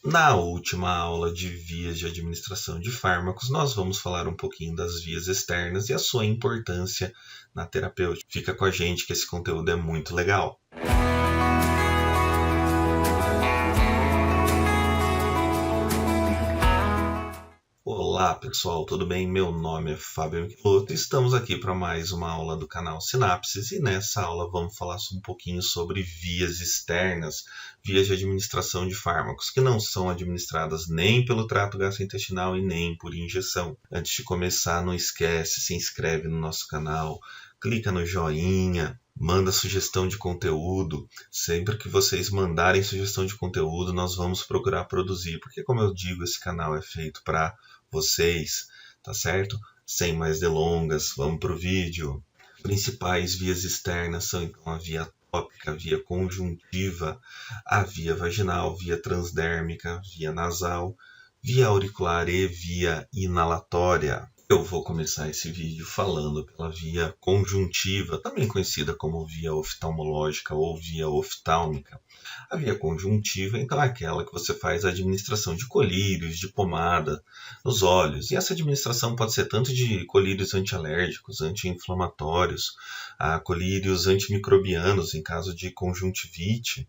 Na última aula de vias de administração de fármacos, nós vamos falar um pouquinho das vias externas e a sua importância na terapêutica. Fica com a gente que esse conteúdo é muito legal. Olá pessoal, tudo bem? Meu nome é Fábio Michelotto e estamos aqui para mais uma aula do canal Sinapses e nessa aula vamos falar um pouquinho sobre vias externas, vias de administração de fármacos que não são administradas nem pelo trato gastrointestinal e nem por injeção. Antes de começar, não esquece, se inscreve no nosso canal, clica no joinha, manda sugestão de conteúdo. Sempre que vocês mandarem sugestão de conteúdo, nós vamos procurar produzir, porque como eu digo, esse canal é feito para vocês, tá certo? Sem mais delongas, vamos para o vídeo. As principais vias externas são então a via tópica, a via conjuntiva, a via vaginal, via transdérmica, via nasal, via auricular e via inalatória. Eu vou começar esse vídeo falando pela via conjuntiva, também conhecida como via oftalmológica ou via oftálmica. A via conjuntiva, então, é aquela que você faz a administração de colírios, de pomada nos olhos. E essa administração pode ser tanto de colírios antialérgicos, anti-inflamatórios, colírios antimicrobianos em caso de conjuntivite.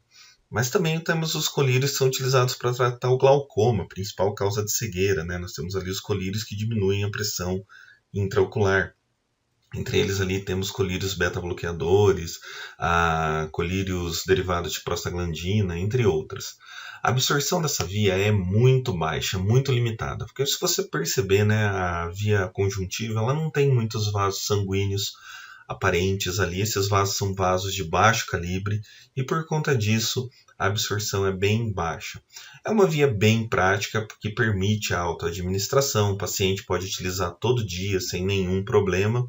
Mas também temos os colírios que são utilizados para tratar o glaucoma, principal causa de cegueira, né? Nós temos ali os colírios que diminuem a pressão intraocular. Entre eles ali temos colírios beta-bloqueadores, colírios derivados de prostaglandina, entre outras. A absorção dessa via é muito baixa, muito limitada, porque se você perceber, né, a via conjuntiva ela não tem muitos vasos sanguíneos aparentes ali, esses vasos são vasos de baixo calibre e por conta disso a absorção é bem baixa. É uma via bem prática que permite a autoadministração, o paciente pode utilizar todo dia sem nenhum problema,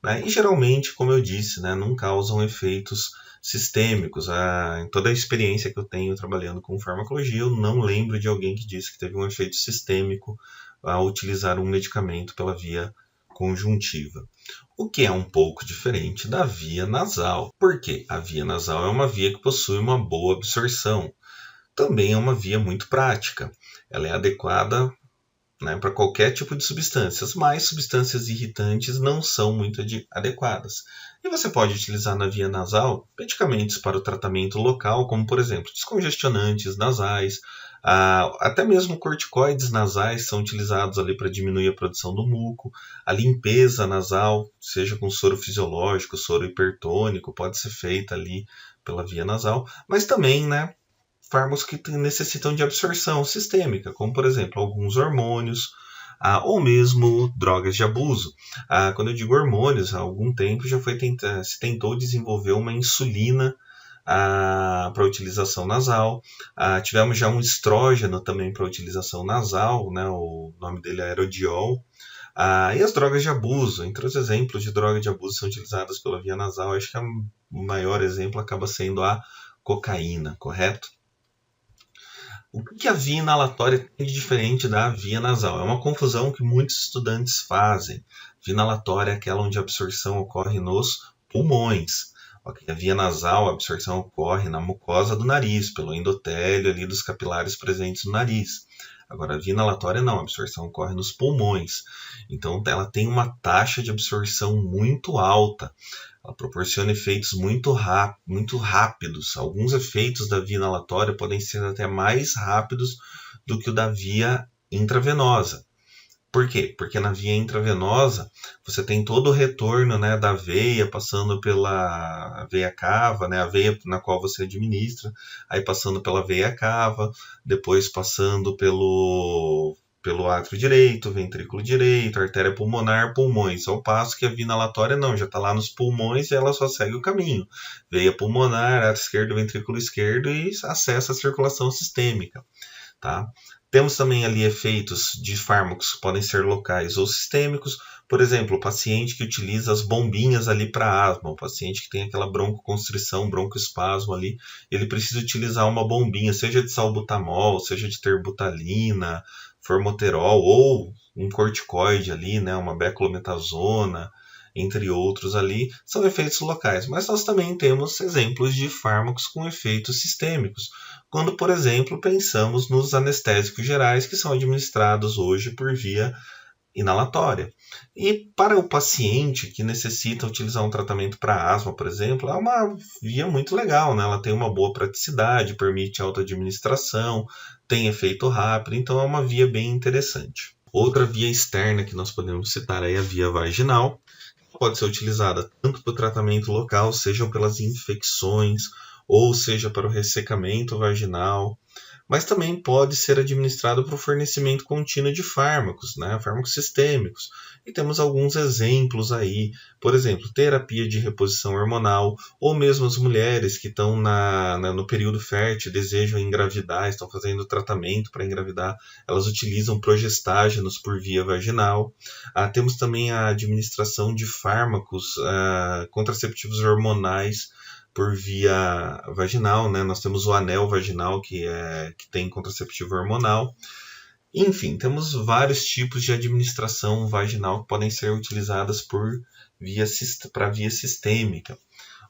né? E geralmente, como eu disse, né, não causam efeitos sistêmicos. Em toda a experiência que eu tenho trabalhando com farmacologia, eu não lembro de alguém que disse que teve um efeito sistêmico ao utilizar um medicamento pela via conjuntiva, o que é um pouco diferente da via nasal. Por quê? A via nasal é uma via que possui uma boa absorção. Também é uma via muito prática. Ela é adequada, né, para qualquer tipo de substâncias, mas substâncias irritantes não são muito adequadas. E você pode utilizar na via nasal medicamentos para o tratamento local, como por exemplo descongestionantes nasais, até mesmo corticoides nasais são utilizados ali para diminuir a produção do muco. A limpeza nasal, seja com soro fisiológico, soro hipertônico, pode ser feita ali pela via nasal, mas também, né, fármacos que necessitam de absorção sistêmica, como por exemplo alguns hormônios, ou mesmo drogas de abuso. Quando eu digo hormônios, há algum tempo já se tentou desenvolver uma insulina para utilização nasal. Tivemos já um estrógeno também para utilização nasal, né, o nome dele é Aerodiol. E as drogas de abuso, entre os exemplos de drogas de abuso são utilizadas pela via nasal, acho que o maior exemplo acaba sendo a cocaína, correto? O que a via inalatória tem de diferente da via nasal? É uma confusão que muitos estudantes fazem. Via inalatória é aquela onde a absorção ocorre nos pulmões. A via nasal, a absorção ocorre na mucosa do nariz, pelo endotélio ali dos capilares presentes no nariz. Agora, a via inalatória não, a absorção ocorre nos pulmões. Então, ela tem uma taxa de absorção muito alta. Ela proporciona efeitos muito rápidos. Alguns efeitos da via inalatória podem ser até mais rápidos do que o da via intravenosa. Por quê? Porque na via intravenosa você tem todo o retorno, né, da veia, passando pela veia cava, né, a veia na qual você administra, aí passando pela veia cava, depois passando pelo átrio direito, ventrículo direito, artéria pulmonar, pulmões. Ao passo que a via inalatória não, já está lá nos pulmões e ela só segue o caminho. Veia pulmonar, átrio esquerdo, ventrículo esquerdo e acessa a circulação sistêmica, tá? Temos também ali efeitos de fármacos que podem ser locais ou sistêmicos. Por exemplo, o paciente que utiliza as bombinhas ali para asma, o paciente que tem aquela broncoconstrição, broncoespasmo ali, ele precisa utilizar uma bombinha, seja de salbutamol, seja de terbutalina, formoterol ou um corticoide ali, né, uma beclometasona, entre outros ali, são efeitos locais. Mas nós também temos exemplos de fármacos com efeitos sistêmicos, quando, por exemplo, pensamos nos anestésicos gerais que são administrados hoje por via inalatória. E para o paciente que necessita utilizar um tratamento para asma, por exemplo, é uma via muito legal, né? Ela tem uma boa praticidade, permite autoadministração, tem efeito rápido, então é uma via bem interessante. Outra via externa que nós podemos citar é a via vaginal, que pode ser utilizada tanto para o tratamento local, seja pelas infecções, ou seja para o ressecamento vaginal, mas também pode ser administrado para o fornecimento contínuo de fármacos, né? Fármacos sistêmicos. E temos alguns exemplos aí, por exemplo, terapia de reposição hormonal, ou mesmo as mulheres que estão no período fértil, desejam engravidar, estão fazendo tratamento para engravidar, elas utilizam progestágenos por via vaginal. Temos também a administração de fármacos contraceptivos hormonais por via vaginal, né? Nós temos o anel vaginal, que tem contraceptivo hormonal. Enfim, temos vários tipos de administração vaginal que podem ser utilizadas para via sistêmica,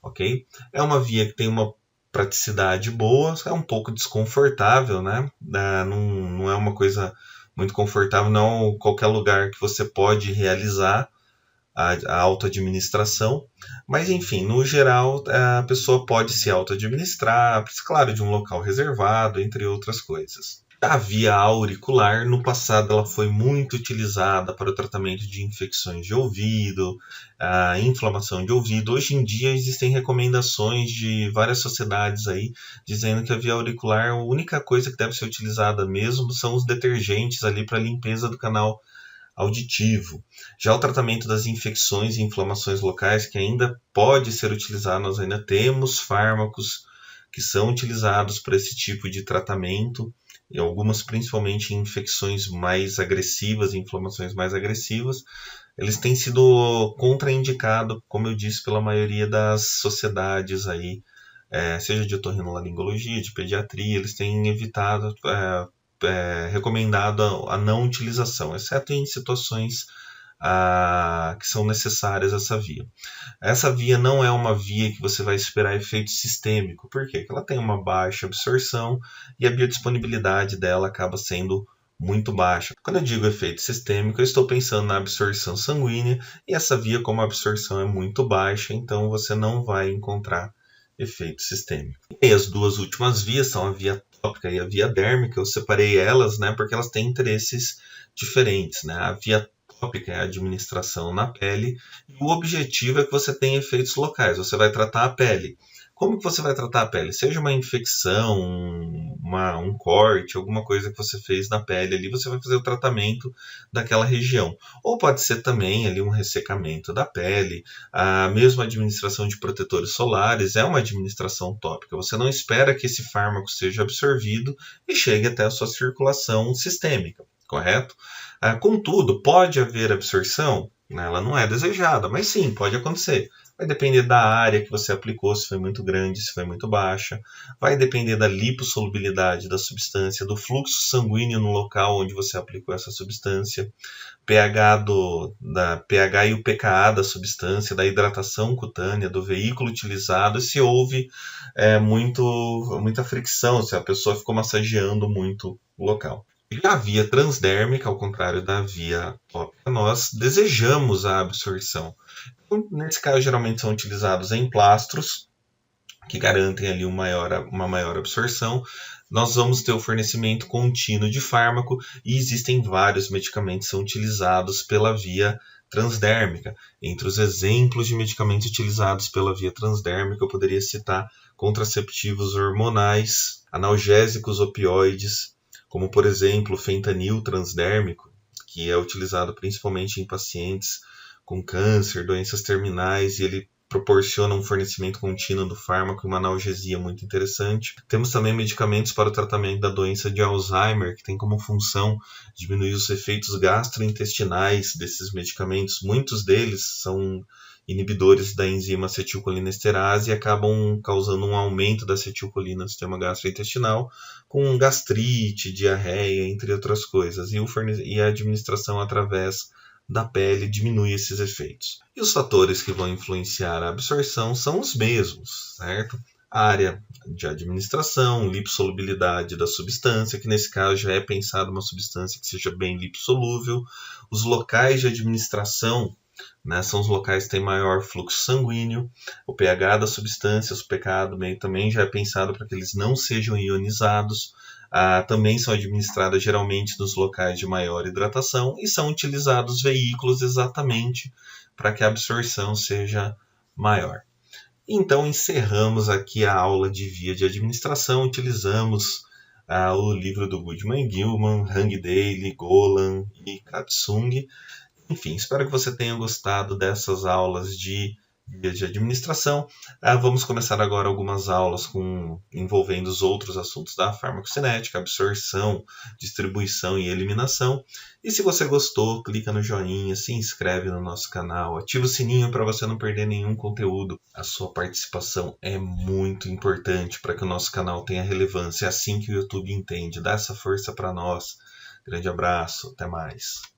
ok? É uma via que tem uma praticidade boa, é um pouco desconfortável, né? Não é uma coisa muito confortável, não é qualquer lugar que você pode realizar a autoadministração, mas enfim, no geral a pessoa pode se autoadministrar, claro, de um local reservado, entre outras coisas. A via auricular, no passado, ela foi muito utilizada para o tratamento de infecções de ouvido, inflamação de ouvido. Hoje em dia existem recomendações de várias sociedades aí, dizendo que a via auricular, a única coisa que deve ser utilizada mesmo são os detergentes ali para limpeza do canal auditivo. Já o tratamento das infecções e inflamações locais, que ainda pode ser utilizado, nós ainda temos fármacos que são utilizados para esse tipo de tratamento, e algumas principalmente em infecções mais agressivas, inflamações mais agressivas. Eles têm sido contraindicados, como eu disse, pela maioria das sociedades aí, seja de otorrinolaringologia, de pediatria, eles têm evitado, recomendado a não utilização, exceto em situações que são necessárias essa via. Essa via não é uma via que você vai esperar efeito sistêmico. Por quê? Porque ela tem uma baixa absorção e a biodisponibilidade dela acaba sendo muito baixa. Quando eu digo efeito sistêmico, eu estou pensando na absorção sanguínea, e essa via, como a absorção é muito baixa, então você não vai encontrar efeito sistêmico. E as duas últimas vias são a via tópica e a via dérmica. Eu separei elas, né, porque elas têm interesses diferentes, né? A via tópica é a administração na pele, e o objetivo é que você tenha efeitos locais. Você vai tratar a pele. Como que você vai tratar a pele? Seja uma infecção, um corte, alguma coisa que você fez na pele ali, você vai fazer o tratamento daquela região. Ou pode ser também ali um ressecamento da pele. A mesma administração de protetores solares é uma administração tópica. Você não espera que esse fármaco seja absorvido e chegue até a sua circulação sistêmica, correto? Contudo, pode haver absorção? Ela não é desejada, mas sim, pode acontecer. Vai depender da área que você aplicou, se foi muito grande, se foi muito baixa. Vai depender da lipossolubilidade da substância, do fluxo sanguíneo no local onde você aplicou essa substância, pH e o pKa da substância, da hidratação cutânea, do veículo utilizado, e se houve muita fricção, se a pessoa ficou massageando muito o local. Já a via transdérmica, ao contrário da via tópica, nós desejamos a absorção. Então, nesse caso, geralmente são utilizados emplastros, que garantem ali uma maior absorção. Nós vamos ter o fornecimento contínuo de fármaco, e existem vários medicamentos que são utilizados pela via transdérmica. Entre os exemplos de medicamentos utilizados pela via transdérmica, eu poderia citar contraceptivos hormonais, analgésicos opioides, como por exemplo o fentanil transdérmico, que é utilizado principalmente em pacientes com câncer, doenças terminais, e ele proporciona um fornecimento contínuo do fármaco e uma analgesia muito interessante. Temos também medicamentos para o tratamento da doença de Alzheimer, que tem como função diminuir os efeitos gastrointestinais desses medicamentos. Muitos deles são inibidores da enzima acetilcolinesterase e acabam causando um aumento da acetilcolina no sistema gastrointestinal, com gastrite, diarreia, entre outras coisas. E a administração através da pele diminui esses efeitos. E os fatores que vão influenciar a absorção são os mesmos, certo? A área de administração, lipossolubilidade da substância, que nesse caso já é pensado uma substância que seja bem lipossolúvel. Os locais de administração, né, são os locais que têm maior fluxo sanguíneo. O pH das substâncias, o pK do meio também já é pensado para que eles não sejam ionizados. Também são administradas geralmente nos locais de maior hidratação e são utilizados veículos exatamente para que a absorção seja maior. Então encerramos aqui a aula de via de administração, utilizamos o livro do Goodman Gilman, Hang Daly, Golan e Katsung. Enfim, espero que você tenha gostado dessas aulas de via de administração. Vamos começar agora algumas aulas envolvendo os outros assuntos da farmacocinética, absorção, distribuição e eliminação. E se você gostou, clica no joinha, se inscreve no nosso canal, ativa o sininho para você não perder nenhum conteúdo. A sua participação é muito importante para que o nosso canal tenha relevância, é assim que o YouTube entende. Dá essa força para nós. Grande abraço, até mais.